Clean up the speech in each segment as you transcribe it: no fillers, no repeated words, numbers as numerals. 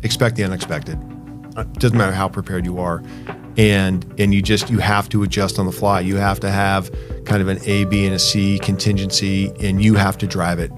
expect the unexpected. Doesn't matter how prepared you are. And you have to adjust on the fly. You have to have kind of an A, B, and a C contingency, and you have to drive it.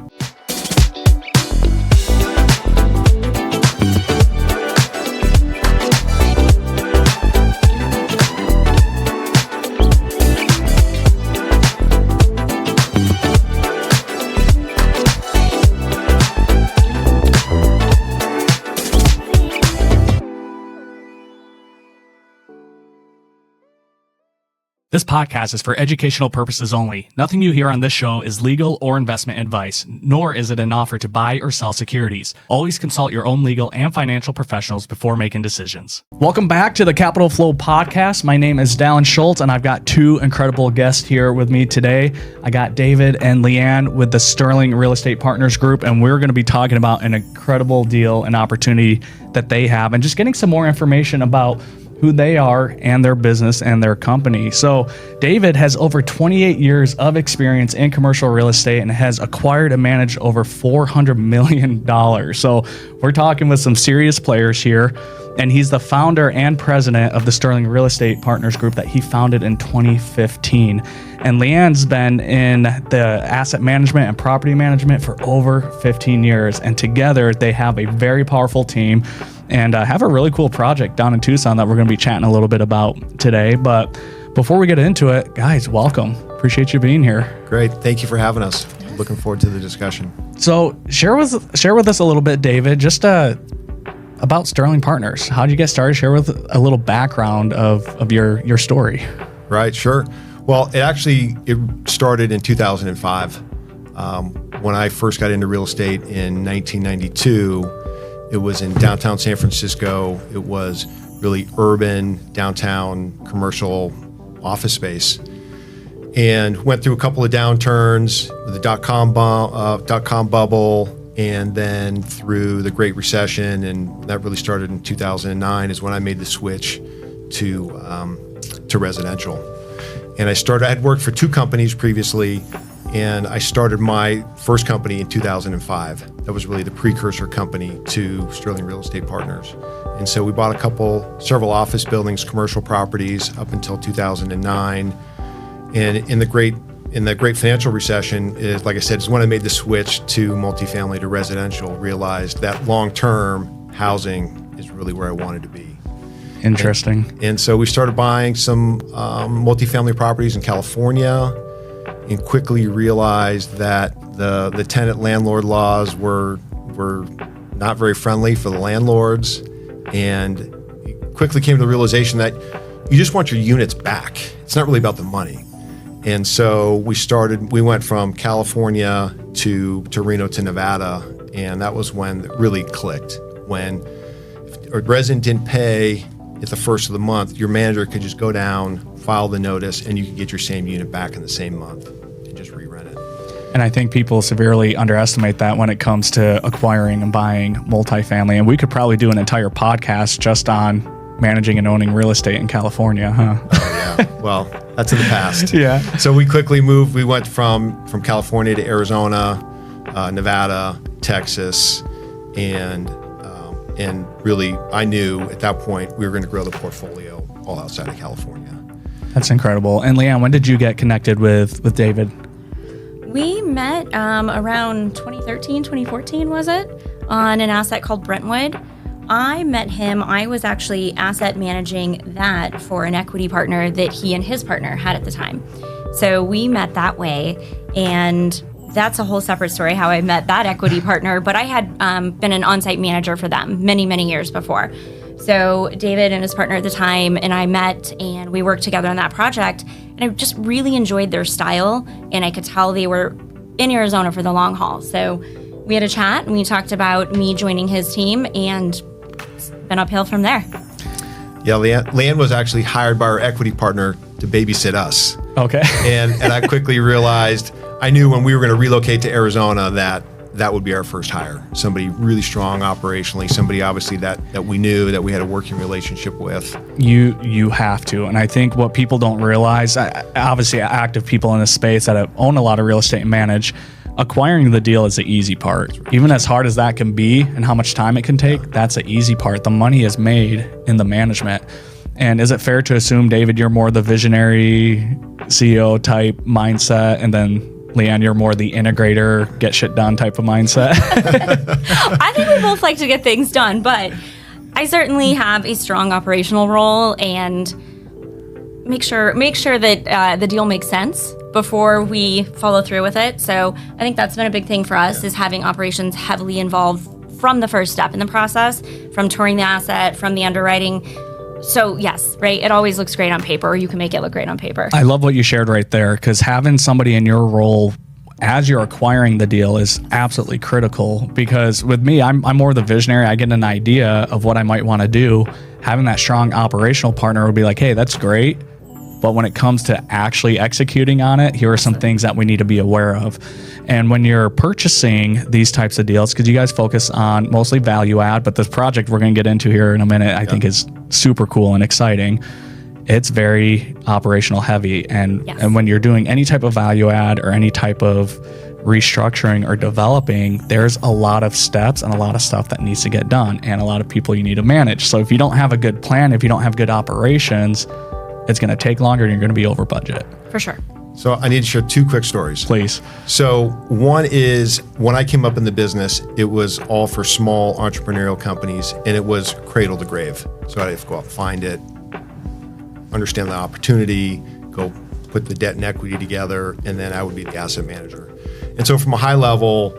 This podcast is for educational purposes only. Nothing you hear on this show is legal or investment advice, nor is it an offer to buy or sell securities. Always consult your own legal and financial professionals before making decisions. Welcome back to the Capital Flow Podcast. My name is Dallon Schultz, and I've got two incredible guests here with me today. I got David and Leanne with the Sterling Real Estate Partners Group, and we're going to be talking about an incredible deal and opportunity that they have, and just getting some more information about who they are and their business and their company. So David has over 28 years of experience in commercial real estate and has acquired and managed over $400 million. So we're talking with some serious players here. And he's the founder and president of the Sterling Real Estate Partners Group that he founded in 2015. And Leanne's been in the asset management and property management for over 15 years. And together they have a very powerful team and have a really cool project down in Tucson that we're going to be chatting a little bit about today. But before we get into it, guys, welcome. Appreciate you being here. Great. Thank you for having us. Looking forward to the discussion. So share with us a little bit, David, just about Sterling Partners. How did you get started? Share with a little background of your story. Right, sure. Well, it started in 2005. When I first got into real estate in 1992, it was in downtown San Francisco. It was really urban, downtown, commercial office space. And went through a couple of downturns, the dot-com bubble, and then through the Great Recession, and that really started in 2009 is when I made the switch to residential. And I had worked for two companies previously, and I started my first company in 2005. That was really the precursor company to Sterling Real Estate Partners. And so we bought several office buildings, commercial properties up until 2009. And in the great financial recession, like I said, is when I made the switch to multifamily to residential, realized that long-term housing is really where I wanted to be. Interesting. And so we started buying some multifamily properties in California, and quickly realized that the tenant-landlord laws were not very friendly for the landlords, and quickly came to the realization that you just want your units back. It's not really about the money. And so we went from California to Reno to Nevada, and that was when it really clicked. When a resident didn't pay at the first of the month, your manager could just go down, file the notice, and you could get your same unit back in the same month and just re-rent it. And I think people severely underestimate that when it comes to acquiring and buying multifamily. And we could probably do an entire podcast just on managing and owning real estate in California, huh? Oh, yeah. Well, that's in the past. Yeah. So we quickly moved. We went from California to Arizona, Nevada, Texas, and really, I knew at that point we were going to grow the portfolio all outside of California. That's incredible. And Leanne, when did you get connected with David? We met around 2013, 2014, was it? On an asset called Brentwood. I met him. I was actually asset managing that for an equity partner that he and his partner had at the time. So we met that way, and that's a whole separate story how I met that equity partner, but I had been an on-site manager for them many, many years before. So David and his partner at the time and I met, and we worked together on that project, and I just really enjoyed their style, and I could tell they were in Arizona for the long haul. So we had a chat, and we talked about me joining his team, and it's been uphill from there. Yeah, Leanne was actually hired by our equity partner to babysit us. Okay. And I quickly realized, I knew when we were going to relocate to Arizona that would be our first hire. Somebody really strong operationally, somebody obviously that we knew, that we had a working relationship with. You have to. And I think what people don't realize, obviously active people in this space that own a lot of real estate and manage, acquiring the deal is the easy part. Even as hard as that can be and how much time it can take, that's the easy part. The money is made in the management. And is it fair to assume, David, you're more the visionary CEO type mindset, and then Leanne, you're more the integrator, get shit done type of mindset? I think we both like to get things done, but I certainly have a strong operational role and make sure that the deal makes sense before we follow through with it. So I think that's been a big thing for us, is having operations heavily involved from the first step in the process, from touring the asset, from the underwriting. So yes, right, it always looks great on paper, or you can make it look great on paper. I love what you shared right there, because having somebody in your role as you're acquiring the deal is absolutely critical. Because with me, I'm more the visionary. I get an idea of what I might want to do. Having that strong operational partner would be like, hey, that's great, but when it comes to actually executing on it, here are some things that we need to be aware of. And when you're purchasing these types of deals, because you guys focus on mostly value add, but this project we're going to get into here in a minute, I think is super cool and exciting. It's very operational heavy. And, and when you're doing any type of value add or any type of restructuring or developing, there's a lot of steps and a lot of stuff that needs to get done and a lot of people you need to manage. So if you don't have a good plan, if you don't have good operations, it's going to take longer and you're going to be over budget. For sure. So I need to share two quick stories. Please. So one is, when I came up in the business, it was all for small entrepreneurial companies, and it was cradle to grave. So I'd have to go out and find it, understand the opportunity, go put the debt and equity together, and then I would be the asset manager. And so from a high level,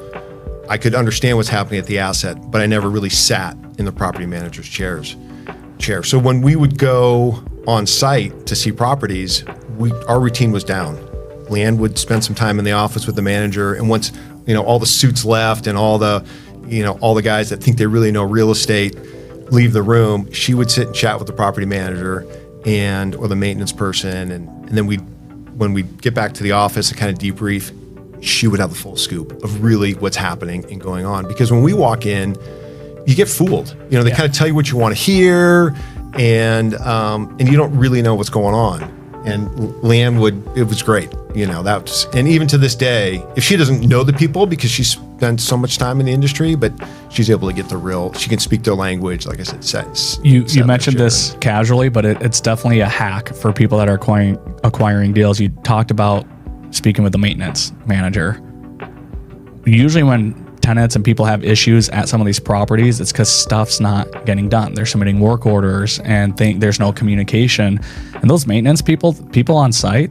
I could understand what's happening at the asset, but I never really sat in the property manager's chair. So when we would go on site to see properties, our routine was down. Leanne would spend some time in the office with the manager, and once all the suits left and all the guys that think they really know real estate leave the room, she would sit and chat with the property manager or the maintenance person, and then when we get back to the office and kind of debrief, she would have the full scoop of really what's happening and going on. Because when we walk in, you get fooled. They kind of tell you what you want to hear, and you don't really know what's going on. And Leanne it was great. And even to this day, if she doesn't know the people because she's spent so much time in the industry, but she's able to get she can speak their language. Like I said, you mentioned this casually, but it's definitely a hack for people that are acquiring deals. You talked about speaking with the maintenance manager. Usually when tenants and people have issues at some of these properties, it's because stuff's not getting done. They're submitting work orders and there's no communication. And those maintenance people on site,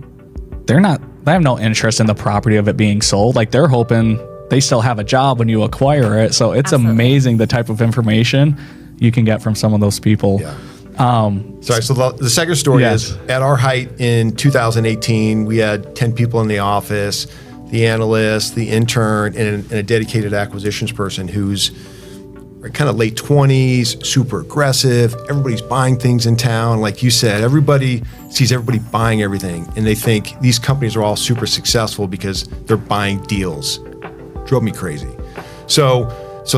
they have no interest in the property of it being sold. Like, they're hoping they still have a job when you acquire it. So it's amazing the type of information you can get from some of those people. Yeah. So the second story is, at our height in 2018, we had 10 people in the office, the analyst, the intern, and a dedicated acquisitions person who's kind of late 20s, super aggressive. Everybody's buying things in town. Like you said, everybody sees everybody buying everything, and they think these companies are all super successful because they're buying deals. Drove me crazy. So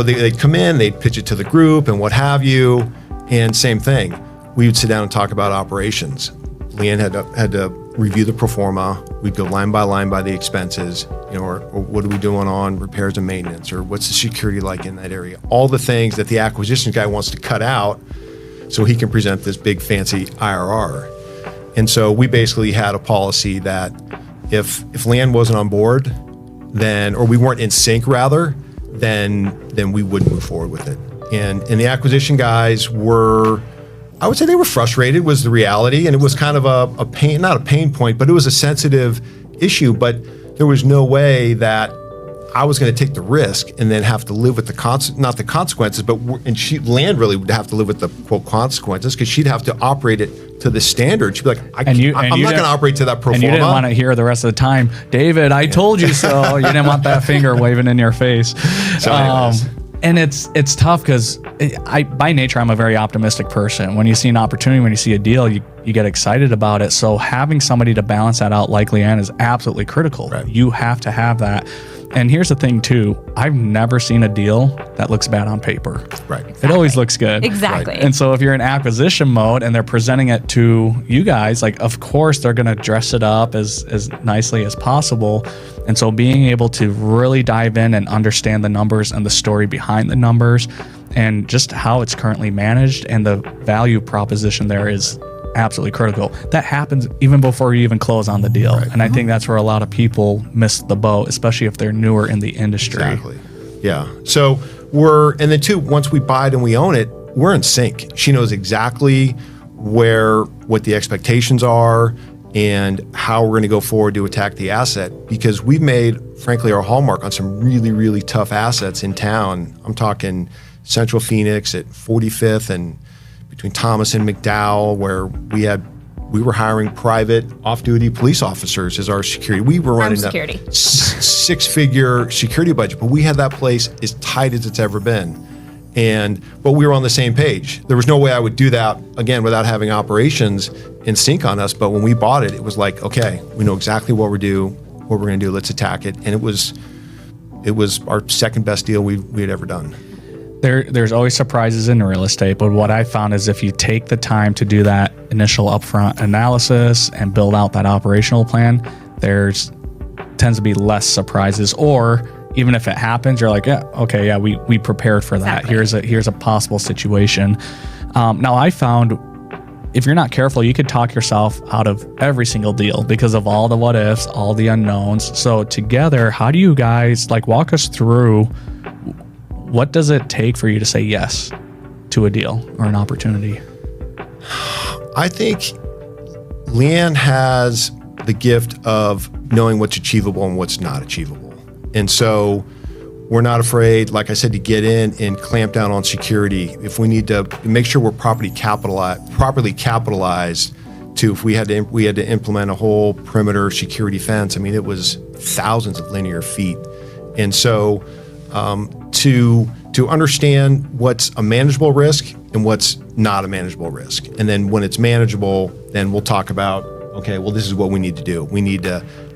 they'd come in, they'd pitch it to the group and what have you, and same thing. We would sit down and talk about operations. Leanne had to review the pro forma. We'd go line by line by the expenses, or what are we doing on repairs and maintenance, or what's the security like in that area? All the things that the acquisition guy wants to cut out so he can present this big fancy IRR. And so we basically had a policy that if Leanne wasn't on board, or we weren't in sync rather, then we wouldn't move forward with it. And the acquisition guys I would say they were frustrated, was the reality, and it was kind of a pain, not a pain point, but it was a sensitive issue. But there was no way that I was going to take the risk and then have to live with not the consequences, but Leanne really would have to live with the quote consequences, because she'd have to operate it to the standard. She'd be like, I'm not going to operate to that pro forma. And you didn't want to hear the rest of the time, David, I told you so. You didn't want that finger waving in your face. So anyways. And it's tough because by nature, I'm a very optimistic person. When you see an opportunity, when you see a deal, you get excited about it. So having somebody to balance that out like Leanne is absolutely critical. Right. You have to have that. And here's the thing too, I've never seen a deal that looks bad on paper. Right. It always looks good. Exactly. And so if you're in acquisition mode and they're presenting it to you guys, like, of course they're going to dress it up as nicely as possible. And so being able to really dive in and understand the numbers and the story behind the numbers and just how it's currently managed and the value proposition there is absolutely critical. That happens even before you even close on the deal. Right. And I think that's where a lot of people miss the boat, especially if they're newer in the industry. Exactly. Yeah. So and then two, once we buy it and we own it, we're in sync. She knows exactly what the expectations are and how we're going to go forward to attack the asset, because we've made, frankly, our hallmark on some really, really tough assets in town. I'm talking Central Phoenix at 45th and between Thomas and McDowell, where we were hiring private off-duty police officers as our security. We were running a six-figure security budget, but we had that place as tight as it's ever been. But we were on the same page. There was no way I would do that again without having operations in sync on us. But when we bought it, it was like, okay, we know exactly what we're going to do. Let's attack it. And it was our second best deal we had ever done. There's always surprises in real estate, but what I found is if you take the time to do that initial upfront analysis and build out that operational plan, tends to be less surprises. Or even if it happens, you're like, yeah, okay, yeah, we prepared for that. Exactly. Here's a possible situation. Now I found if you're not careful, you could talk yourself out of every single deal because of all the what ifs, all the unknowns. So together, how do you guys walk us through? What does it take for you to say yes to a deal or an opportunity? I think Leanne has the gift of knowing what's achievable and what's not achievable. And so we're not afraid, like I said, to get in and clamp down on security. If we need to make sure we're properly capitalized if we had to implement a whole perimeter security fence. I mean, it was thousands of linear feet. And so to understand what's a manageable risk and what's not a manageable risk. And then when it's manageable, then we'll talk about, okay, well, this is what we need to do.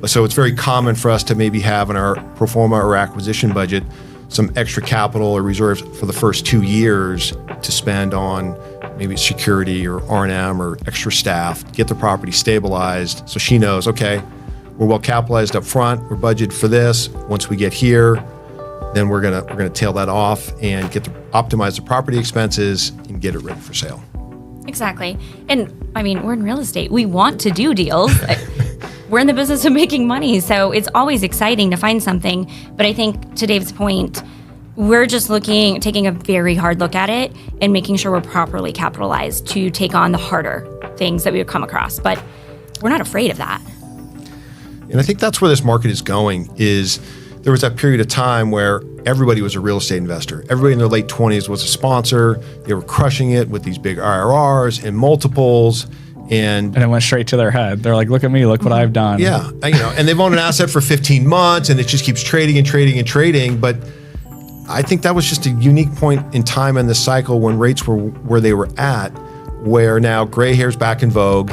So it's very common for us to maybe have in our pro forma or acquisition budget some extra capital or reserves for the first 2 years to spend on maybe security or R&M or extra staff to get the property stabilized. So she knows, okay, we're well capitalized up front, we're budgeted for this. Once we get here, then we're gonna tail that off and optimize the property expenses and get it ready for sale. Exactly. And I mean, we're in real estate. We want to do deals. We're in the business of making money. So it's always exciting to find something. But I think to Dave's point, we're just taking a very hard look at it and making sure we're properly capitalized to take on the harder things that we would come across. But we're not afraid of that. And I think that's where this market is going. There was that period of time where everybody was a real estate investor. Everybody in their late 20s was a sponsor. They were crushing it with these big IRRs and multiples. And it went straight to their head. They're like, look at me, look what I've done. Yeah. And they've owned an asset for 15 months and it just keeps trading and trading and trading. But I think that was just a unique point in time in the cycle when rates were where they were at, where now gray hair's back in vogue.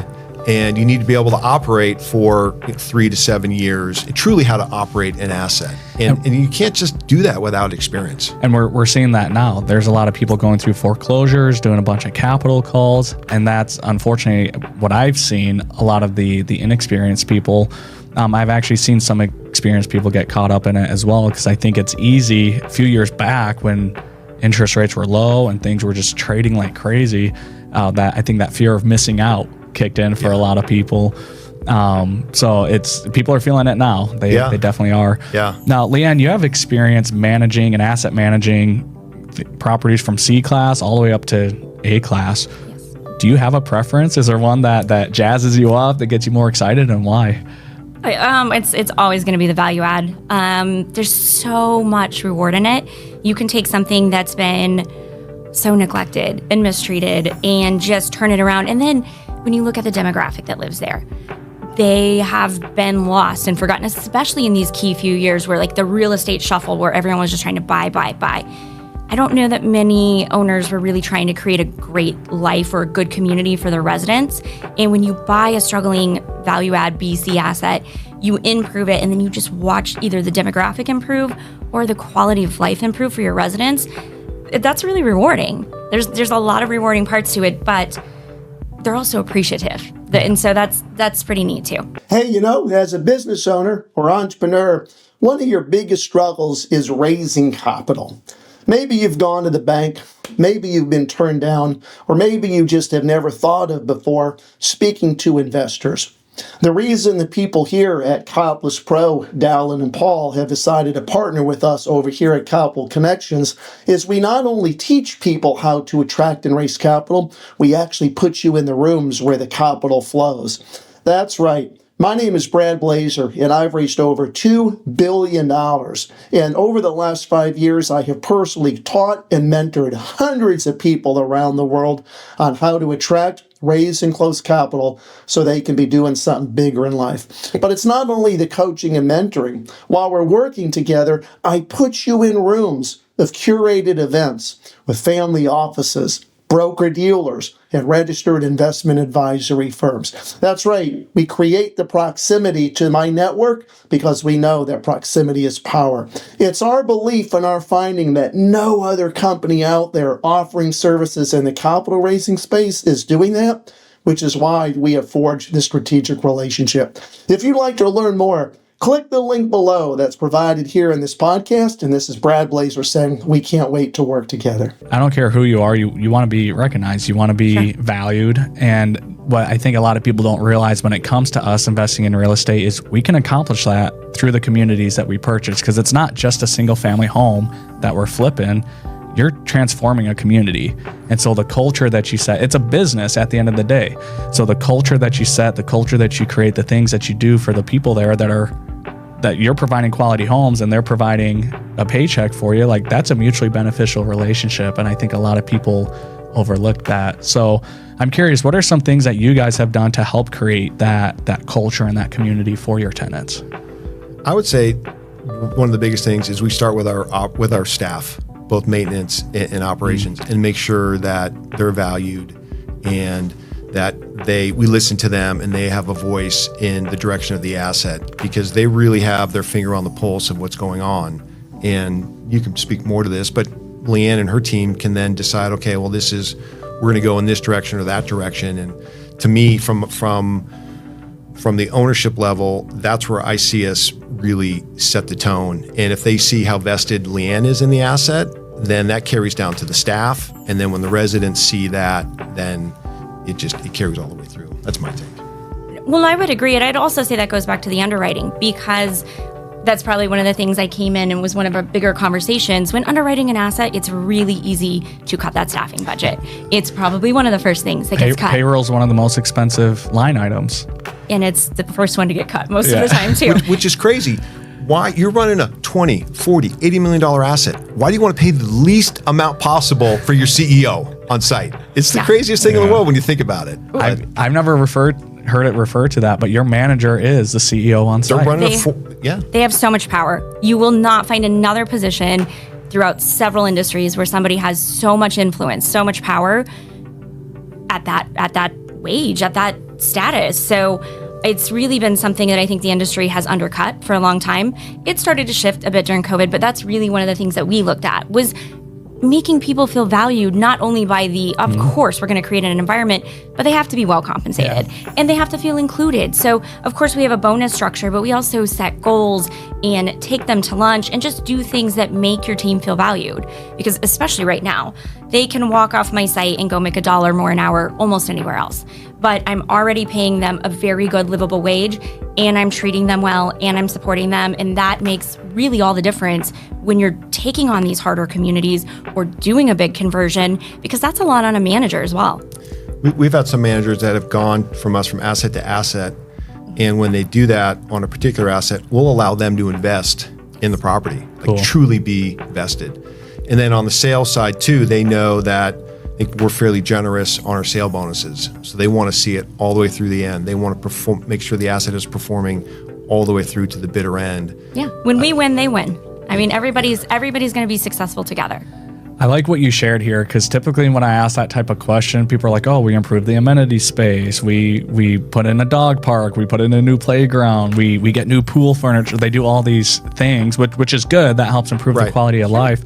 And you need to be able to operate for 3 to 7 years, truly how to operate an asset. And you can't just do that without experience. And we're seeing that now. There's a lot of people going through foreclosures, doing a bunch of capital calls. And that's unfortunately what I've seen, a lot of the inexperienced people. I've actually seen some experienced people get caught up in it as well, because I think it's easy. A few years back when interest rates were low and things were just trading like crazy, that I think that fear of missing out kicked in for a lot of people. So people are feeling it now. They definitely are. Yeah. Now, Leanne, you have experience managing and asset managing properties from C class all the way up to A class. Yes. Do you have a preference? Is there one that jazzes you up, that gets you more excited, and why? It's always going to be the value add. There's so much reward in it. You can take something that's been so neglected and mistreated and just turn it around. And then when you look at the demographic that lives there, they have been lost and forgotten, especially in these key few years where the real estate shuffle where everyone was just trying to buy. I don't know that many owners were really trying to create a great life or a good community for their residents. And when you buy a struggling value add BC asset, you improve it and then you just watch either the demographic improve or the quality of life improve for your residents. That's really rewarding. There's a lot of rewarding parts to it, but they're also appreciative. And so that's pretty neat too. Hey, as a business owner or entrepreneur, one of your biggest struggles is raising capital. Maybe you've gone to the bank, maybe you've been turned down, or maybe you just have never thought of before speaking to investors. The reason the people here at Copless Pro, Dallon and Paul, have decided to partner with us over here at Copple Connections is we not only teach people how to attract and raise capital, we actually put you in the rooms where the capital flows. That's right. My name is Brad Blazer, and I've raised over $2 billion. And over the last 5 years, I have personally taught and mentored hundreds of people around the world on how to attract, raise, and close capital so they can be doing something bigger in life. But it's not only the coaching and mentoring. While we're working together, I put you in rooms of curated events with family offices, broker-dealers, and registered investment advisory firms. That's right. We create the proximity to my network because we know that proximity is power. It's our belief and our finding that no other company out there offering services in the capital raising space is doing that, which is why we have forged this strategic relationship. If you'd like to learn more, click the link below that's provided here in this podcast. And this is Brad Blazer saying we can't wait to work together. I don't care who you are. You want to be recognized. You want to be valued. And what I think a lot of people don't realize when it comes to us investing in real estate is we can accomplish that through the communities that we purchase, because it's not just a single family home that we're flipping. You're transforming a community. And so the culture that you set, it's a business at the end of the day. So the culture that you set, the culture that you create, the things that you do for the people there that you're providing quality homes and they're providing a paycheck for you, like that's a mutually beneficial relationship. And I think a lot of people overlook that. So I'm curious, what are some things that you guys have done to help create that culture and that community for your tenants? I would say one of the biggest things is we start with our staff, both maintenance and operations, and make sure that they're valued and that we listen to them and they have a voice in the direction of the asset, because they really have their finger on the pulse of what's going on. And you can speak more to this, but Leanne and her team can then decide, okay, well, we're going to go in this direction or that direction. And to me, from the ownership level, that's where I see us really set the tone. And if they see how vested Leanne is in the asset, then that carries down to the staff. And then when the residents see that, then it carries all the way through. That's my take. Well, I would agree. And I'd also say that goes back to the underwriting, because that's probably one of the things I came in and was one of our bigger conversations. When underwriting an asset, it's really easy to cut that staffing budget. It's probably one of the first things that gets cut. Payroll is one of the most expensive line items. And it's the first one to get cut most of the time too. Which is crazy. Why you're running a 20, 40, $80 million asset? Why do you want to pay the least amount possible for your CEO on site? It's the craziest thing in the world when you think about it. I've never heard it referred to that, but your manager is the CEO on site. They're running They have so much power. You will not find another position throughout several industries where somebody has so much influence, so much power at that wage, at that status. So it's really been something that I think the industry has undercut for a long time. It started to shift a bit during COVID, but that's really one of the things that we looked at was making people feel valued, not only by of course, we're going to create an environment, but they have to be well compensated and they have to feel included. So of course we have a bonus structure, but we also set goals and take them to lunch and just do things that make your team feel valued. Because especially right now, they can walk off my site and go make $1 more an hour almost anywhere else. But I'm already paying them a very good livable wage, and I'm treating them well, and I'm supporting them. And that makes really all the difference when you're taking on these harder communities or doing a big conversion, because that's a lot on a manager as well. We've had some managers that have gone from asset to asset. And when they do that on a particular asset, we'll allow them to invest in the property, truly be vested. And then on the sales side too, they know that I think we're fairly generous on our sale bonuses. So they want to see it all the way through the end. They want to make sure the asset is performing all the way through to the bitter end. Yeah, when we win, they win. I mean, everybody's going to be successful together. I like what you shared here, because typically when I ask that type of question, people are like, oh, we improved the amenity space. We put in a dog park. We put in a new playground. We get new pool furniture. They do all these things, which is good. That helps improve the quality of life.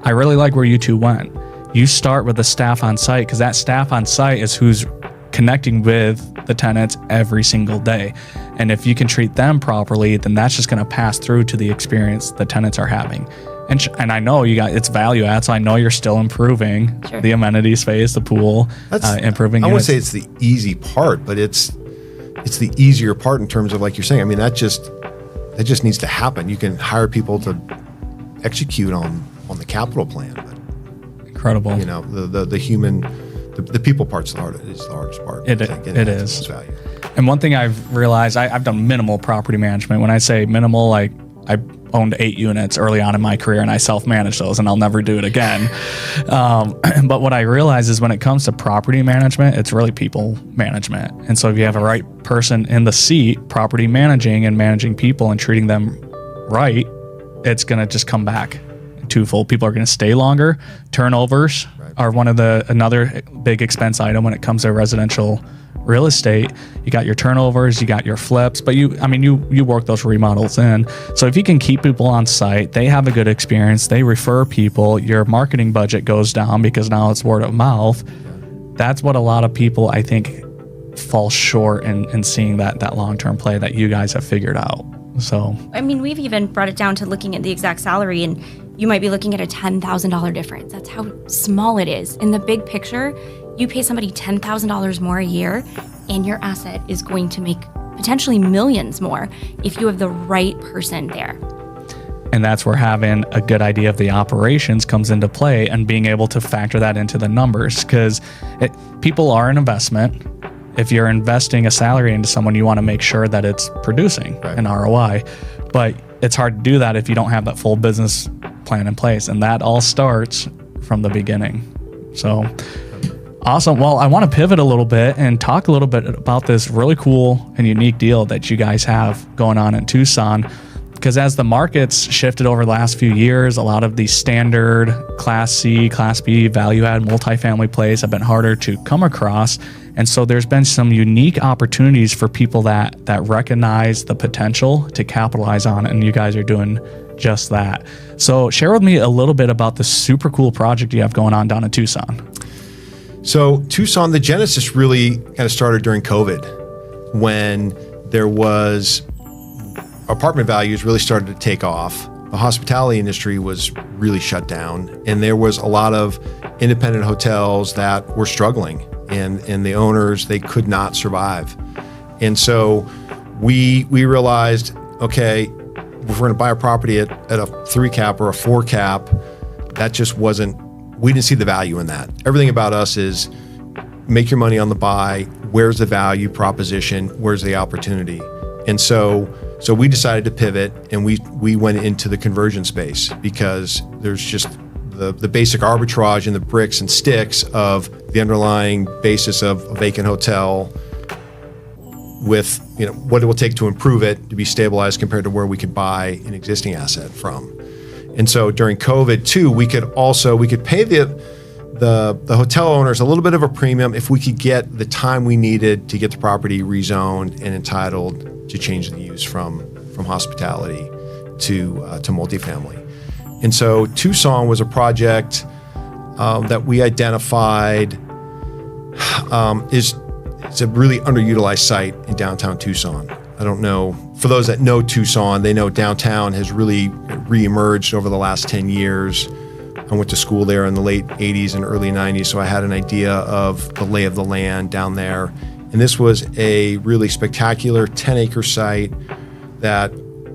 I really like where you two went. You start with the staff on site, because that staff on site is who's connecting with the tenants every single day. And if you can treat them properly, then that's just going to pass through to the experience the tenants are having. And I know it's value add, so I know you're still improving the amenity space, the pool, improving. I wouldn't say it's the easy part, but it's the easier part in terms of, like you're saying. I mean, that just needs to happen. You can hire people to execute on the capital plan. But, incredible. You know, the human, the people part's the hardest part. It is. Value. And one thing I've realized, I've done minimal property management. When I say minimal, like I owned 8 units early on in my career, and I self-managed those, and I'll never do it again. But what I realize is when it comes to property management, it's really people management. And so if you have a right person in the seat, property managing and managing people and treating them right, it's going to just come back twofold. People are going to stay longer. Turnovers are another big expense item when it comes to residential real estate. You got your turnovers, you got your flips, but you work those remodels in. So if you can keep people on site, they have a good experience, they refer people, your marketing budget goes down because now it's word of mouth. That's what a lot of people, I think, fall short in seeing that long-term play that you guys have figured out. So, I mean, we've even brought it down to looking at the exact salary, and you might be looking at a $10,000 difference. That's how small it is. In the big picture, you pay somebody $10,000 more a year, and your asset is going to make potentially millions more if you have the right person there. And that's where having a good idea of the operations comes into play, and being able to factor that into the numbers, because people are an investment. If you're investing a salary into someone, you want to make sure that it's producing an ROI. But it's hard to do that if you don't have that full business plan in place. And that all starts from the beginning. So awesome. Well, I want to pivot a little bit and talk a little bit about this really cool and unique deal that you guys have going on in Tucson. Because as the markets shifted over the last few years, a lot of these standard Class C, Class B, value-add multifamily plays have been harder to come across. And so there's been some unique opportunities for people that recognize the potential to capitalize on it, and you guys are doing just that. So share with me a little bit about the super cool project you have going on down in Tucson. So Tucson, the genesis really kind of started during COVID, when there was apartment values really started to take off. The hospitality industry was really shut down, and there was a lot of independent hotels that were struggling, and the owners, they could not survive. And so we realized, okay, if we're going to buy a property at a 3 cap or a 4 cap, that just we didn't see the value in that. Everything about us is make your money on the buy. Where's the value proposition? Where's the opportunity? And so we decided to pivot, and we went into the conversion space, because there's just the basic arbitrage in the bricks and sticks of the underlying basis of a vacant hotel with, what it will take to improve it to be stabilized compared to where we could buy an existing asset from. And so during COVID too, we could pay the hotel owners a little bit of a premium if we could get the time we needed to get the property rezoned and entitled to change the use from hospitality to multifamily. And so Tucson was a project that we identified is a really underutilized site in downtown Tucson. I don't know, for those that know Tucson, they know downtown has really reemerged over the last 10 years. I went to school there in the late 80s and early 90s, so I had an idea of the lay of the land down there. And this was a really spectacular 10-acre site that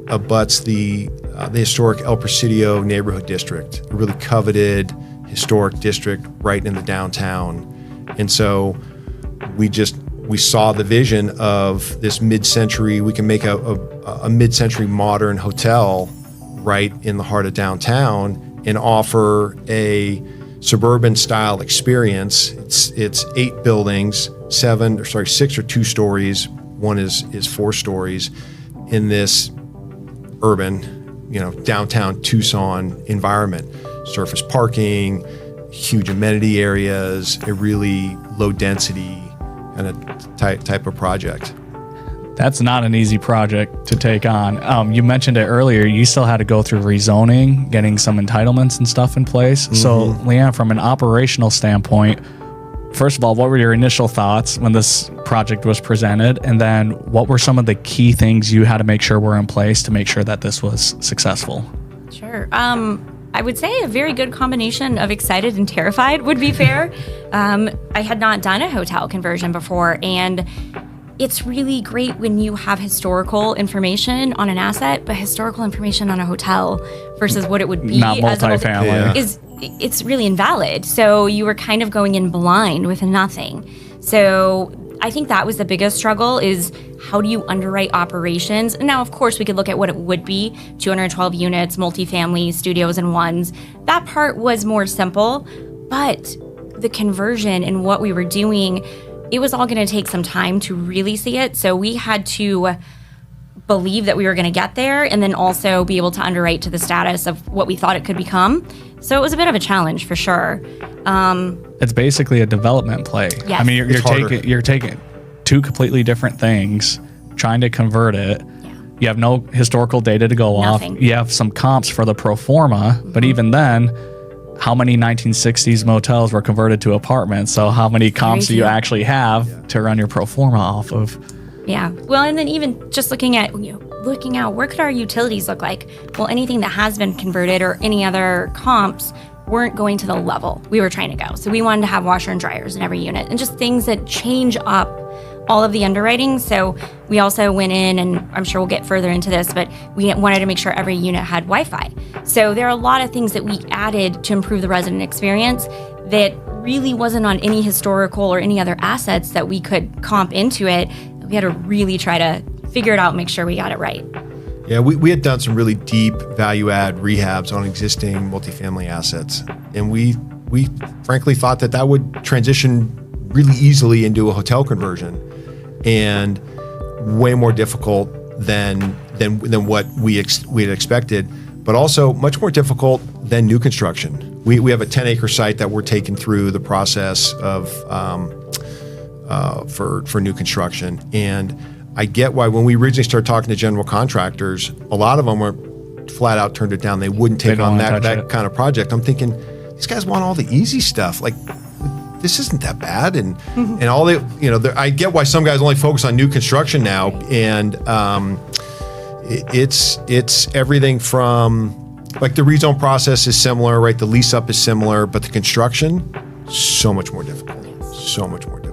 abuts the historic El Presidio neighborhood district, a really coveted historic district right in the downtown. And so we saw the vision of this mid-century, we can make a mid-century modern hotel right in the heart of downtown and offer a suburban style experience. It's 8 buildings, 6 or 2 stories, one is 4 stories in this urban, downtown Tucson environment. surface parking, huge amenity areas, a really low density kind of type of project. That's not an easy project to take on. You mentioned it earlier. You still had to go through rezoning, getting some entitlements and stuff in place. So, Leanne, from an operational standpoint, first of all, what were your initial thoughts when this project was presented? And then what were some of the key things you had to make sure were in place to make sure that this was successful? Sure. I would say a very good combination of excited and terrified would be fair. I had not done a hotel conversion before, and it's really great when you have historical information on an asset, but historical information on a hotel versus what it would be not multifamily it's really invalid. So you were kind of going in blind with nothing. So I think that was the biggest struggle, is how do you underwrite operations? Now, of course, we could look at what it would be, 212 units, multifamily, studios and ones. That part was more simple, but the conversion and what we were doing, it was all going to take some time to really see it. So we had to believe that we were going to get there and then also be able to underwrite to the status of what we thought it could become. So it was a bit of a challenge for sure. It's basically a development play. Yes. I mean, you're taking two completely different things, trying to convert it. Yeah. You have no historical data to go Nothing. off. You have some comps for the pro forma, but even then, how many 1960s motels were converted to apartments? So how many comps do you actually have to run your pro forma off of? Yeah. Well, and then even just looking out, where could our utilities look like? Well, anything that has been converted or any other comps weren't going to the level we were trying to go. So we wanted to have washer and dryers in every unit and just things that change up all of the underwriting. So we also went in, and I'm sure we'll get further into this, but we wanted to make sure every unit had Wi-Fi. So there are a lot of things that we added to improve the resident experience that really wasn't on any historical or any other assets that we could comp into it. We had to really try to figure it out and make sure we got it right. Yeah, we had done some really deep value add rehabs on existing multifamily assets. And we frankly thought that would transition really easily into a hotel conversion, and way more difficult than what we had expected, but also much more difficult than new construction. We have a 10-acre site that we're taking through the process of for new construction. And I get why when we originally started talking to general contractors, a lot of them were flat out turned it down. They wouldn't take on that kind of project. I'm thinking, these guys want all the easy stuff. Like, this isn't that bad. And all they, I get why some guys only focus on new construction now. And it's everything from, like, the rezone process is similar, right? The lease up is similar, but the construction, so much more difficult. So much more difficult.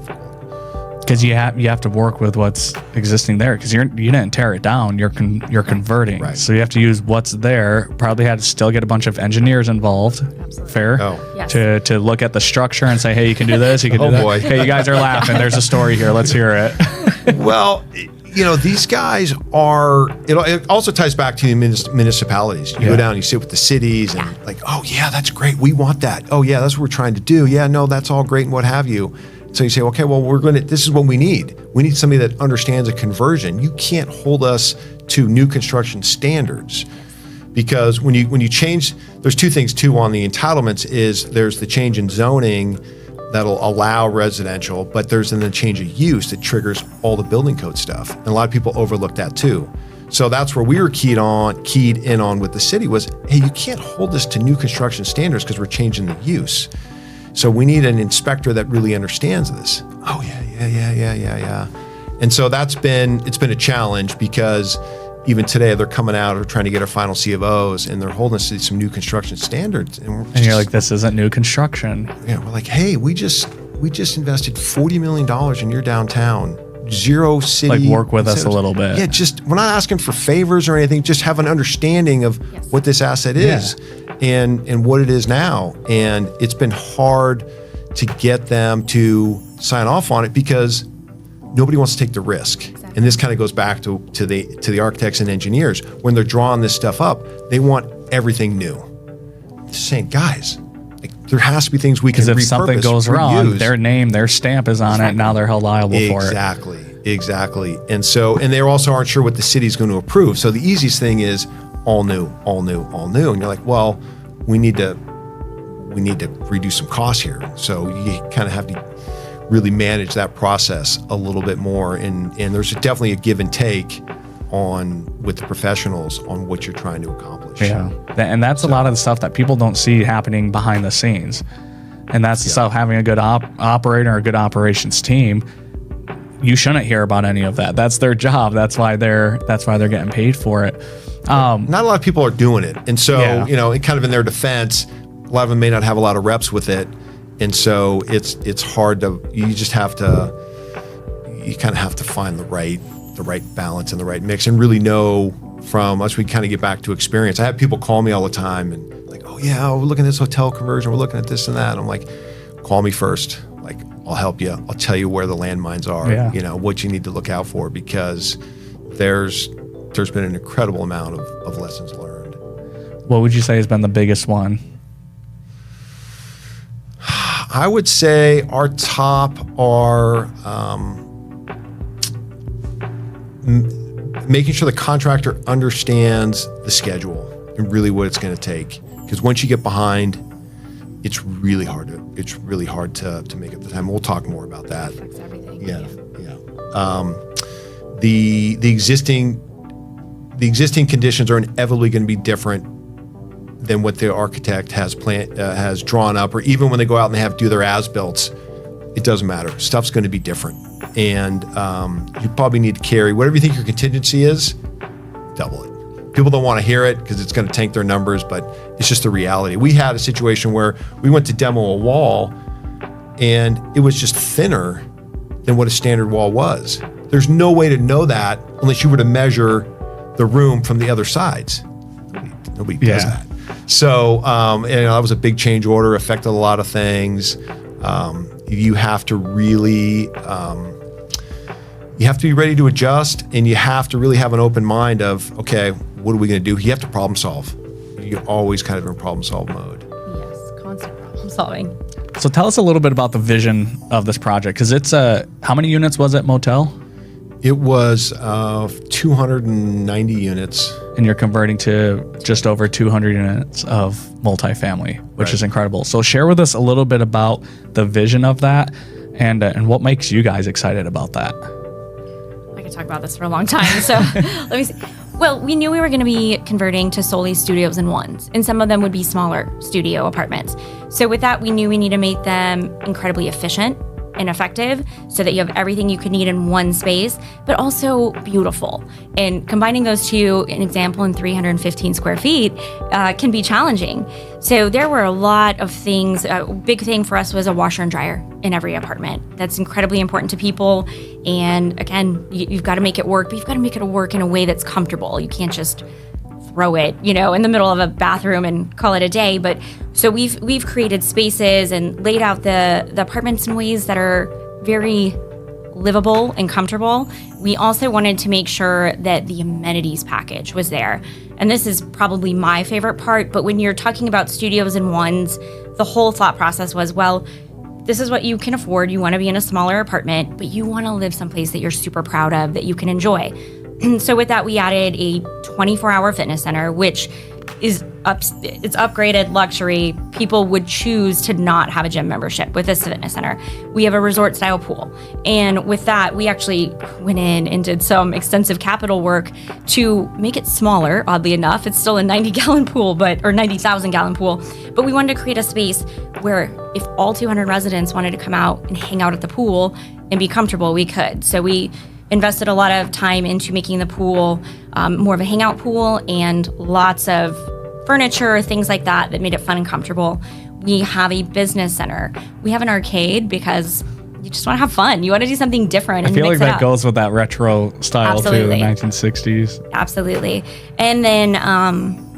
Because you have to work with what's existing there, because you didn't tear it down, you're converting. Right. So you have to use what's there. Probably had to still get a bunch of engineers involved. Absolutely. Fair. Oh. Yes. To look at the structure and say, hey, you can do this, you can do that. Boy. Hey, you guys are laughing. There's a story here. Let's hear it. Well, these guys are, it also ties back to the municipalities. You go down, you sit with the cities and like, oh yeah, that's great. We want that. Oh yeah, that's what we're trying to do. Yeah, no, that's all great and what have you. So you say, okay, well, this is what we need. We need somebody that understands a conversion. You can't hold us to new construction standards, because when you change, there's two things too on the entitlements. Is there's the change in zoning that'll allow residential, but there's then the change of use that triggers all the building code stuff. And a lot of people overlook that too. So that's where we were keyed in on with the city was, hey, you can't hold us to new construction standards because we're changing the use. So we need an inspector that really understands this. Oh yeah. And so it's been a challenge, because even today they're coming out or trying to get our final C of Os, and they're holding us to some new construction standards. And you're like, this isn't new construction. Yeah, we're like, hey, we just invested $40 million in your downtown. Zero city. Like, work with us a little bit. Yeah, we're not asking for favors or anything. Just have an understanding of what this asset is and what it is now. And it's been hard to get them to sign off on it, because nobody wants to take the risk. Exactly. And this kind of goes back to the architects and engineers. When they're drawing this stuff up, they want everything new. Just saying, guys, there has to be things we can repurpose. Because if something goes wrong, their name, their stamp is on it, and now they're held liable for it. Exactly. And they also aren't sure what the city's going to approve. So the easiest thing is all new. And you're like, well, we need to we need to reduce some costs here. So you kind of have to really manage that process a little bit more. And there's definitely a give and take with the professionals on what you're trying to accomplish. Yeah. And that's a lot of the stuff that people don't see happening behind the scenes. And that's the stuff, having a good operator or a good operations team. You shouldn't hear about any of that. That's their job. That's why they're getting paid for it. Not a lot of people are doing it. And so, it kind of in their defense, a lot of them may not have a lot of reps with it. And so it's hard you kind of have to find the right balance and the right mix, and really know from us. We kind of get back to experience. I have people call me all the time and like, oh yeah, we're looking at this hotel conversion. We're looking at this and that. I'm like, call me first. Like, I'll help you. I'll tell you where the landmines are, what you need to look out for, because there's been an incredible amount of lessons learned. What would you say has been the biggest one? I would say our top are making sure the contractor understands the schedule and really what it's going to take. Because once you get behind, it's really hard to make up the time. We'll talk more about that. Fix everything. Yeah. The existing conditions are inevitably going to be different than what the architect has drawn up, or even when they go out and they do their as-builts. It doesn't matter. Stuff's going to be different, and you probably need to carry whatever you think your contingency is. Double it. People don't want to hear it because it's going to tank their numbers, but it's just the reality. We had a situation where we went to demo a wall, and it was just thinner than what a standard wall was. There's no way to know that unless you were to measure the room from the other sides. Nobody does that. So, that was a big change order, affected a lot of things. You have to really, you have to be ready to adjust, and you have to really have an open mind of, okay, what are we going to do? You have to problem solve. You're always kind of in problem solve mode. Yes, constant problem solving. So tell us a little bit about the vision of this project, because it's how many units was it, motel? It was 290 units. And you're converting to just over 200 units of multifamily, which is incredible. So share with us a little bit about the vision of that, and what makes you guys excited about that. I could talk about this for a long time. So let me see. Well, we knew we were going to be converting to solely studios and ones, and some of them would be smaller studio apartments. So with that, we knew we need to make them incredibly efficient and effective so that you have everything you could need in one space, but also beautiful. And combining those two, an example in 315 square feet, can be challenging. So there were a lot of things. A big thing for us was a washer and dryer in every apartment. That's incredibly important to people. And again, you've got to make it work, but you've got to make it work in a way that's comfortable. You can't just throw it, in the middle of a bathroom and call it a day. But so we've created spaces and laid out the apartments in ways that are very livable and comfortable. We also wanted to make sure that the amenities package was there. And this is probably my favorite part, but when you're talking about studios and ones, the whole thought process was, well, this is what you can afford. You want to be in a smaller apartment, but you want to live someplace that you're super proud of, that you can enjoy. So with that, we added a 24-hour fitness center, which is it's upgraded luxury. People would choose to not have a gym membership with this fitness center. We have a resort-style pool. And with that, we actually went in and did some extensive capital work to make it smaller, oddly enough. It's still a 90-gallon pool, or 90,000-gallon pool. But we wanted to create a space where if all 200 residents wanted to come out and hang out at the pool and be comfortable, we could. So we invested a lot of time into making the pool more of a hangout pool, and lots of furniture, things like that made it fun and comfortable. We have a business center. We have an arcade because you just want to have fun. You want to do something different. And I feel like that up. goes with that retro style too, the 1960s. Absolutely. And then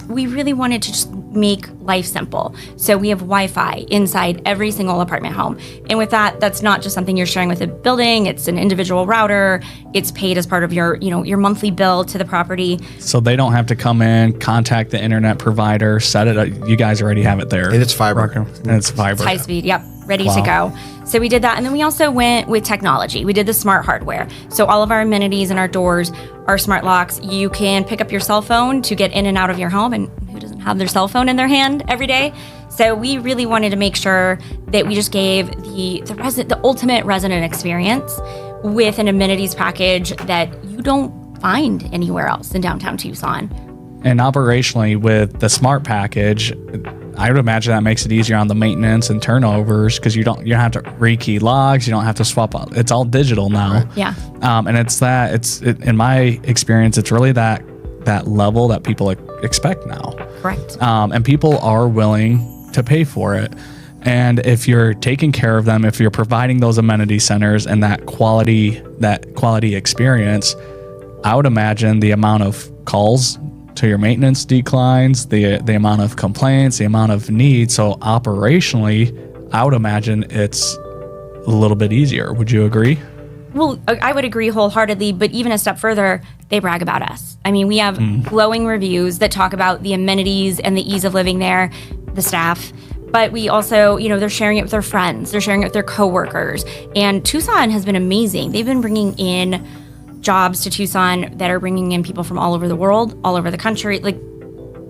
we really wanted to just make life simple. So we have Wi-Fi inside every single apartment home. And with that, that's not just something you're sharing with a building. It's an individual router. It's paid as part of your monthly bill to the property. So they don't have to come in, contact the internet provider, set it up. You guys already have it there. And it's fiber. And it's fiber. High speed. Yep. Ready to go. So we did that. And then we also went with technology. We did the smart hardware. So all of our amenities and our doors are smart locks. You can pick up your cell phone to get in and out of your home. And who doesn't have their cell phone in their hand every day? So we really wanted to make sure that we just gave the ultimate resident experience with an amenities package that you don't find anywhere else in downtown Tucson. And operationally, with the smart package, I would imagine that makes it easier on the maintenance and turnovers because you don't have to rekey logs, you don't have to swap out. It's all digital now. Right. Yeah. And in my experience, it's really that level that people expect now. Correct. And people are willing to pay for it. And if you're taking care of them, if you're providing those amenity centers and that quality experience, I would imagine the amount of calls to your maintenance declines, the amount of complaints, the amount of needs. So operationally, I would imagine it's a little bit easier. Would you agree? Well, I would agree wholeheartedly, but even a step further, they brag about us. I mean, we have glowing reviews that talk about the amenities and the ease of living there, the staff. But we also, they're sharing it with their friends. They're sharing it with their coworkers. And Tucson has been amazing. They've been bringing in jobs to Tucson that are bringing in people from all over the world, all over the country.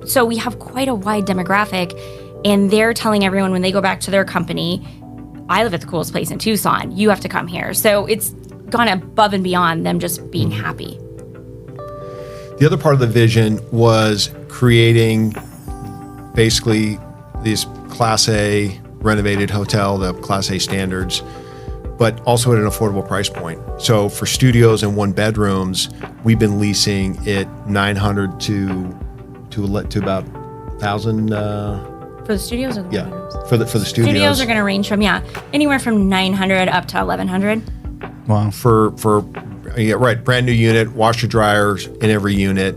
So we have quite a wide demographic, and they're telling everyone when they go back to their company, I live at the coolest place in Tucson. You have to come here. So it's gone above and beyond them just being happy. The other part of the vision was creating basically these Class A renovated hotel, the Class A standards, but also at an affordable price point. So for studios and one bedrooms, we've been leasing it $900 to about $1,000. For the studios or the Yeah, bedrooms? for the studios. Studios are going to range from anywhere from $900 up to $1,100. Wow. For brand new unit, washer dryers in every unit,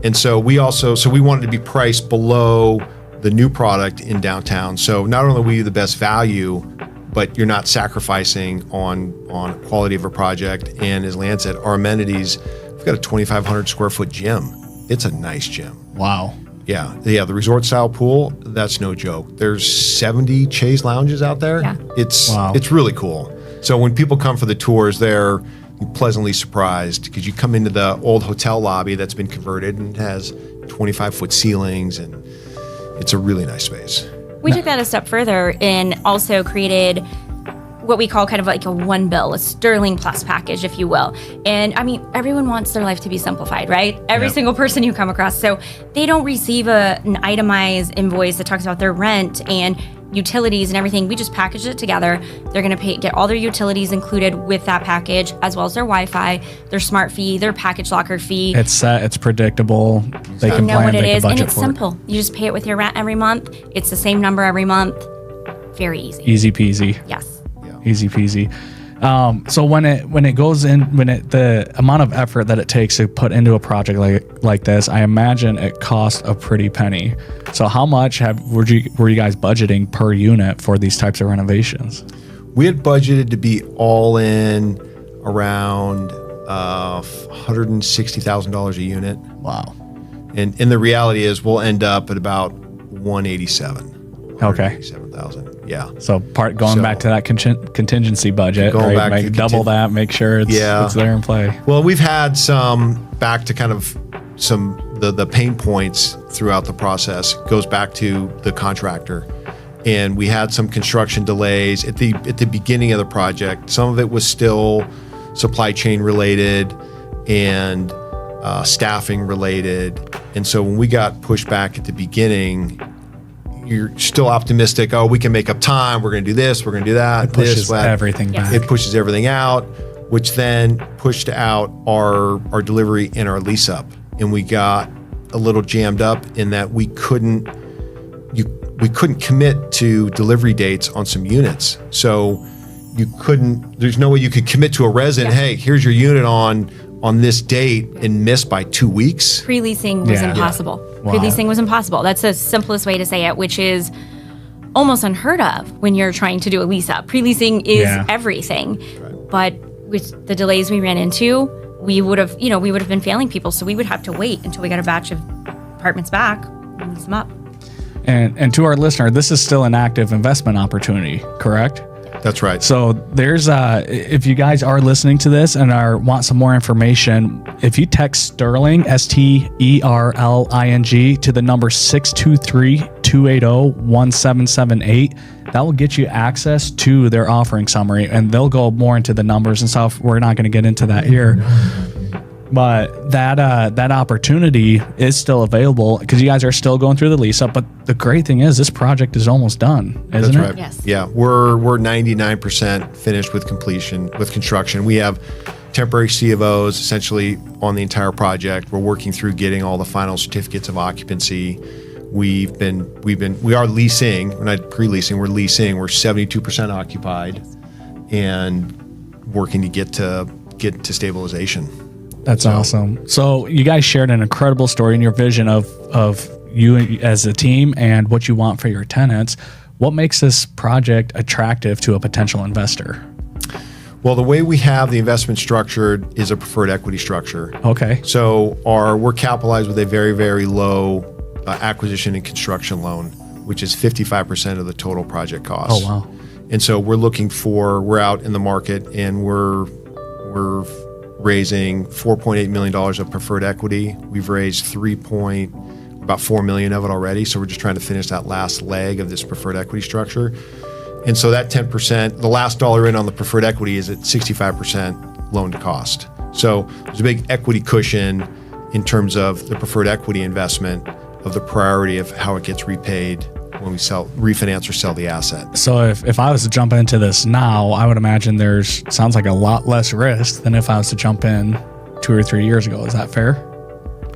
and so we wanted to be priced below the new product in downtown. So not only are we the best value, but you're not sacrificing on quality of a project. And as Leanne said, our amenities, we've got a 2,500 square foot gym. It's a nice gym. Wow. Yeah. The resort style pool, that's no joke. There's 70 chaise lounges out there. Yeah. It's really cool. So when people come for the tours, they're pleasantly surprised because you come into the old hotel lobby that's been converted and it has 25-foot ceilings, and it's a really nice space. We took that a step further and also created what we call kind of like a one bill, a Sterling Plus package, if you will. And I mean, everyone wants their life to be simplified, right? Every single person you come across. So they don't receive an itemized invoice that talks about their rent and utilities and everything. We just package it together. They're going to get all their utilities included with that package, as well as their Wi-Fi, their smart fee, their package locker fee. It's set, it's predictable. They can know plan, what it make is, a and budget it's for simple. You just pay it with your rent every month. It's the same number every month. Very easy. Easy peasy. Yes. Easy peasy. So when it goes in, the amount of effort that it takes to put into a project like this, I imagine it costs a pretty penny. So how much were you guys budgeting per unit for these types of renovations? We had budgeted to be all in around $160,000 a unit. Wow. And the reality is we'll end up at about 187. Okay. 187,000. Yeah. So going back to that contingency budget, Going right? back to Double that, make sure it's there in play. Well, we've had some back to kind of the pain points throughout the process. Goes back to the contractor, and we had some construction delays at the beginning of the project. Some of it was still supply chain related and staffing related, and so when we got pushed back at the beginning, you're still optimistic. Oh, we can make up time. We're going to do this. We're going to do that. It pushes everything back. It pushes everything out, which then pushed out our delivery and our lease up. And we got a little jammed up in that we couldn't commit to delivery dates on some units. So there's no way you could commit to a resident, hey, here's your unit on this date and miss by 2 weeks. Pre-leasing was impossible. Wow. Pre-leasing was impossible. That's the simplest way to say it, which is almost unheard of when you're trying to do a lease up. Pre-leasing is everything. Right. But with the delays we ran into, we would have been failing people. So we would have to wait until we got a batch of apartments back and lease them up. And to our listener, this is still an active investment opportunity, correct? That's right. So there's if you guys are listening to this and want some more information, if you text Sterling, STERLING, to the number 623-2 280-1778. That will get you access to their offering summary, and they'll go more into the numbers and stuff. We're not going to get into that here. But that opportunity is still available because you guys are still going through the lease up. But the great thing is this project is almost done, isn't it? That's right. Yes. Yeah, we're 99% finished with construction. We have temporary C of Os essentially on the entire project. We're working through getting all the final certificates of occupancy. We are leasing. We're not pre-leasing. We're leasing. We're 72% occupied, and working to get to stabilization. That's awesome. So you guys shared an incredible story in your vision of you as a team and what you want for your tenants. What makes this project attractive to a potential investor? Well, the way we have the investment structured is a preferred equity structure. Okay. So we're capitalized with a very, very low acquisition and construction loan, which is 55% of the total project cost. Oh, wow. And so we're out in the market, and we're raising $4.8 million of preferred equity. We've raised about $4 million of it already. So we're just trying to finish that last leg of this preferred equity structure. And so that 10%, the last dollar in on the preferred equity is at 65% loan to cost. So there's a big equity cushion in terms of the preferred equity investment, of the priority of how it gets repaid when we refinance or sell the asset. So if I was to jump into this now, I would imagine sounds like a lot less risk than if I was to jump in 2 or 3 years ago. Is that fair?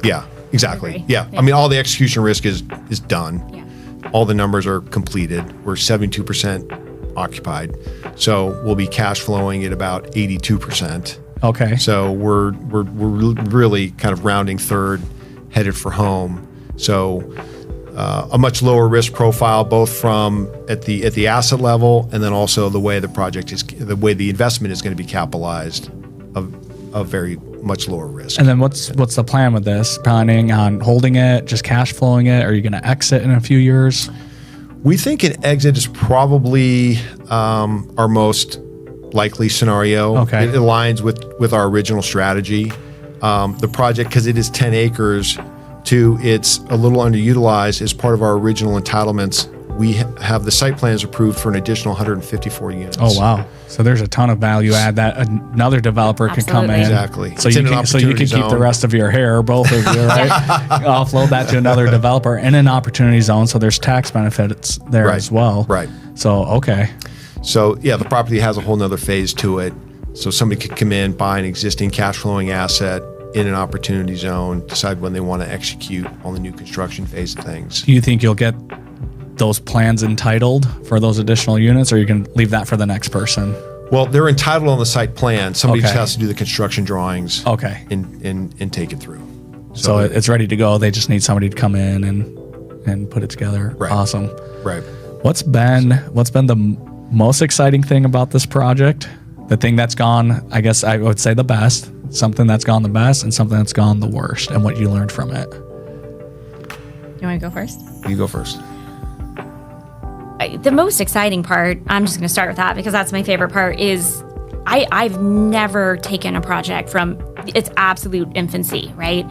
Yeah, exactly. Agree. Yeah. Yeah. I mean, all the execution risk is done. Yeah. All the numbers are completed. We're 72% occupied. So we'll be cash flowing at about 82%. Okay. So we're really kind of rounding third, headed for home. So a much lower risk profile, both from at the asset level, and then also the way the investment is going to be capitalized, of very much lower risk. And then what's the plan with this? Planning on holding it, just cash flowing it? Are you going to exit in a few years? We think an exit is probably our most likely scenario. Okay. It aligns with our original strategy. The project, because it is 10 acres, it's a little underutilized. As part of our original entitlements, we have the site plans approved for an additional 154 units. Oh, wow. So there's a ton of value add that another developer can come in. Exactly. So you can keep the rest of your hair, both of you, right? Offload that to another developer in an opportunity zone. So there's tax benefits there as well. Right. So, okay. So yeah, the property has a whole nother phase to it. So somebody could come in, buy an existing cash flowing asset in an opportunity zone, decide when they want to execute on the new construction phase of things. Do you think you'll get those plans entitled for those additional units, or you can leave that for the next person? Well, they're entitled on the site plan. Somebody just Okay. has to do the construction drawings. Okay. And take it through. So it's ready to go. They just need somebody to come in and put it together. Right. Awesome. Right. What's been the most exciting thing about this project? The thing that's gone, I guess I would say the best, something that's gone the best, and something that's gone the worst, and what you learned from it. You want to go first? You go first. The most exciting part, I'm just going to start with that because that's my favorite part, is I've never taken a project from its absolute infancy, right?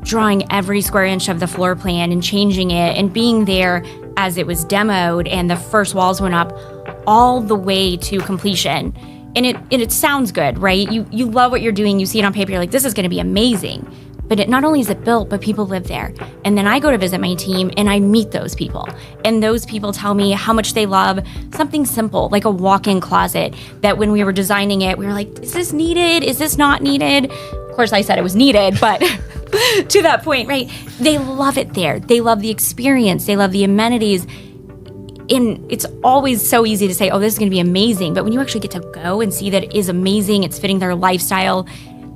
Drawing every square inch of the floor plan and changing it and being there as it was demoed and the first walls went up all the way to completion. And it sounds good, right? You love what you're doing. You see it on paper. You're like, this is going to be amazing. But it not only is it built, but people live there. And then I go to visit my team and I meet those people. And those people tell me how much they love something simple, like a walk-in closet, that when we were designing it, we were like, is this needed? Is this not needed? Of course, I said it was needed, but to that point, right? They love it there. They love the experience. They love the amenities. And it's always so easy to say, oh, this is going to be amazing. But when you actually get to go and see that it is amazing, it's fitting their lifestyle,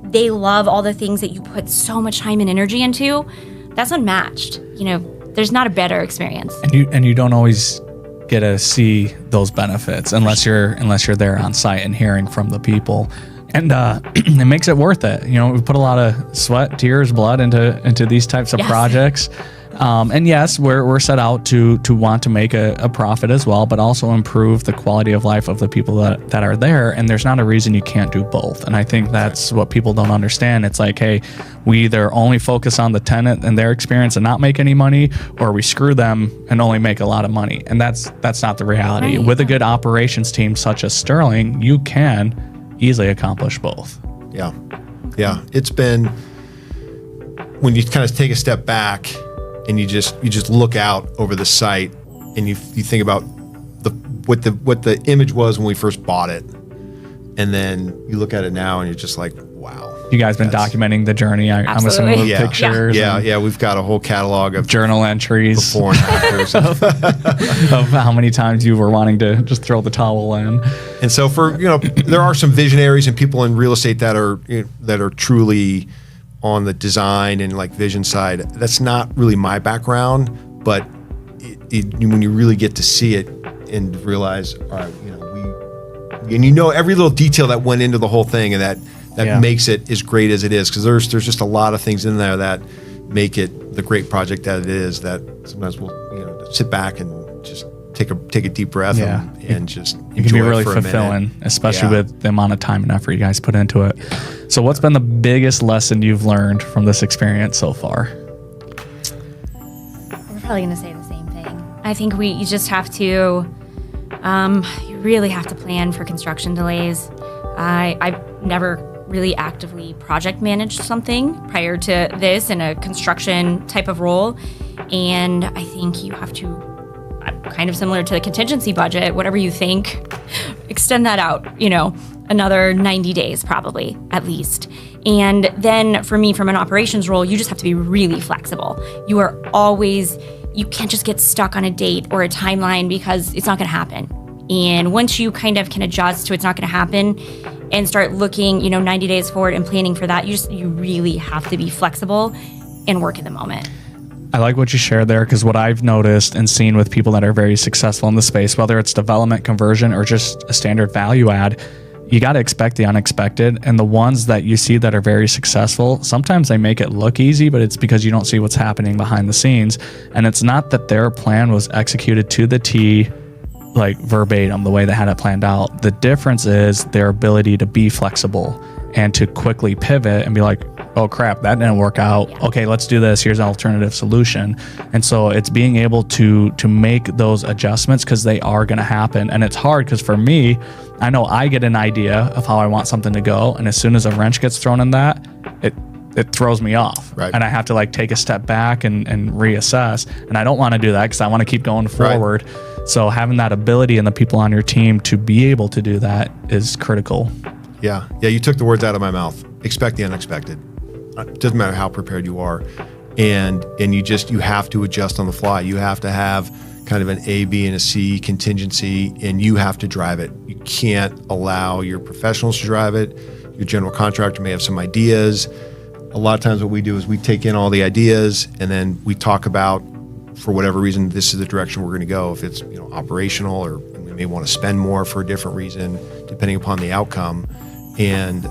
they love all the things that you put so much time and energy into, that's unmatched. You know, there's not a better experience. And you don't always get to see those benefits unless you're there on site and hearing from the people. And it makes it worth it. You know, we put a lot of sweat, tears, blood into these types of Yes. projects. And yes, we're set out to want to make a profit as well, but also improve the quality of life of the people that are there. And there's not a reason you can't do both. And I think that's what people don't understand. It's like, hey, we either only focus on the tenant and their experience and not make any money, or we screw them and only make a lot of money. And that's not the reality. Right. With a good operations team such as Sterling, you can easily accomplish both. Yeah. It's been, when you kind of take a step back and you just look out over the site and you think about what the image was when we first bought it, and then you look at it now and you're just like, wow. You guys been documenting the journey, I'm assuming, with Absolutely. pictures. Yeah. We've got a whole catalog of journal entries before and afters. of how many times you were wanting to just throw the towel in. And so there are some visionaries and people in real estate that are truly on the design and like vision side. That's not really my background, but when you really get to see it and realize, all right, every little detail that went into the whole thing, and that makes it as great as it is, because there's just a lot of things in there that make it the great project that it is, that sometimes we'll sit back and just take a deep breath and just enjoy it can be really it for fulfilling, especially Yeah. with the amount of time and effort you guys put into it. So what's been the biggest lesson you've learned from this experience so far? We're probably going to say the same thing. I think you just have to, you really have to plan for construction delays. I've never really actively project managed something prior to this in a construction type of role. And I think you have to, kind of similar to the contingency budget, whatever you think, extend that out, another 90 days probably, at least. And then for me, from an operations role, you just have to be really flexible. You can't just get stuck on a date or a timeline, because it's not going to happen. And once you kind of can adjust to it's not going to happen and start looking, 90 days forward and planning for that, you really have to be flexible and work in the moment. I like what you shared there, because what I've noticed and seen with people that are very successful in the space, whether it's development, conversion, or just a standard value add, you got to expect the unexpected. And the ones that you see that are very successful, sometimes they make it look easy, but it's because you don't see what's happening behind the scenes. And it's not that their plan was executed to the T, like verbatim, the way they had it planned out. The difference is their ability to be flexible and to quickly pivot and be like, oh crap, that didn't work out. Okay, let's do this. Here's an alternative solution. And so it's being able to make those adjustments, because they are going to happen. And it's hard, because for me, I know I get an idea of how I want something to go, and as soon as a wrench gets thrown in that, it throws me off. Right. And I have to take a step back and reassess. And I don't want to do that, because I want to keep going forward. Right. So having that ability and the people on your team to be able to do that is critical. Yeah. You took the words out of my mouth. Expect the unexpected. It doesn't matter how prepared you are, and you have to adjust on the fly. You have to have kind of an A, B, and a C contingency, and you have to drive it. You can't allow your professionals to drive it. Your general contractor may have some ideas. A lot of times what we do is we take in all the ideas, and then we talk about, for whatever reason, this is the direction we're going to go. If it's operational, or we may want to spend more for a different reason, depending upon the outcome, and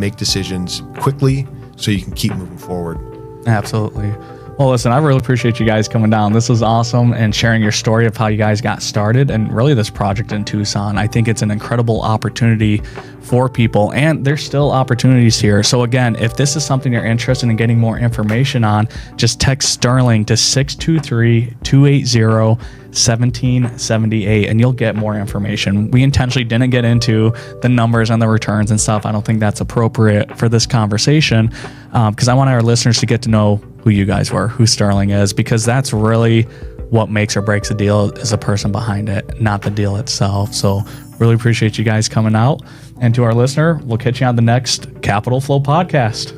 make decisions quickly so you can keep moving forward. Absolutely. Well, listen, I really appreciate you guys coming down. This was awesome, and sharing your story of how you guys got started and really this project in Tucson. I think it's an incredible opportunity for people, and there's still opportunities here. So again, if this is something you're interested in getting more information on, just text Sterling to 623-280-1778 and you'll get more information. We intentionally didn't get into the numbers and the returns and stuff. I don't think that's appropriate for this conversation, because I want our listeners to get to know who you guys were, who Sterling is, because that's really what makes or breaks a deal, is the person behind it, not the deal itself. So really appreciate you guys coming out. And to our listener, we'll catch you on the next Capital Flow podcast.